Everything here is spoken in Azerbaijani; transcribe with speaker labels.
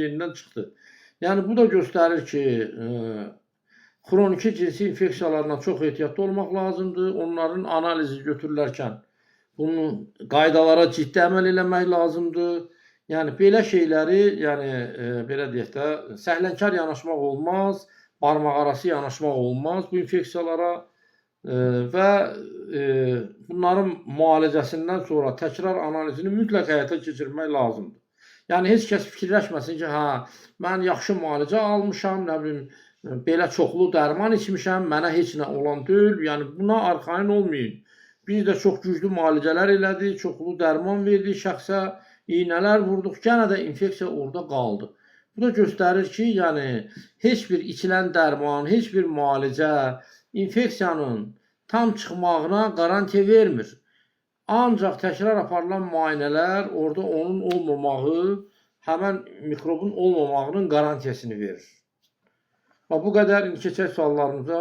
Speaker 1: yerindən çıxdı. Yəni bu da göstərir ki, xroniki cinsi infeksiyalarla çox ehtiyatlı olmaq lazımdır. Onların analizi götürülərkən bunun qaydalara ciddi əməl eləmək lazımdır. Yəni belə şeyləri, yəni belə deyək də, səhlənkar yanaşmaq olmaz, barmaqarası yanaşmaq olmaz bu infeksiyalara və bunların müalicəsindən sonra təkrar analizini mütləq həyata keçirmək lazımdır. Yəni heç kəs fikirləşməsin ki, hə, mən yaxşı müalicə almışam, nə bilim, belə çoxlu dərman içmişəm, mənə heç nə olan deyil. Yəni buna arxayın olmayın. Biz də çox güclü müalicələr elədik, çoxlu dərman verdik şəxsə, iynələr vurduq, yenə də infeksiya orada qaldı. Bu da göstərir ki, yəni heç bir içilən dərman, heç bir müalicə infeksiyanın tam çıxmağına qarantiya vermir. Ancaq təkrar aparılan müayinələr orada onun olmamağı, həmən mikrobun olmamağının qarantiyasını verir. Bu qədər. İndi keçək suallarımıza.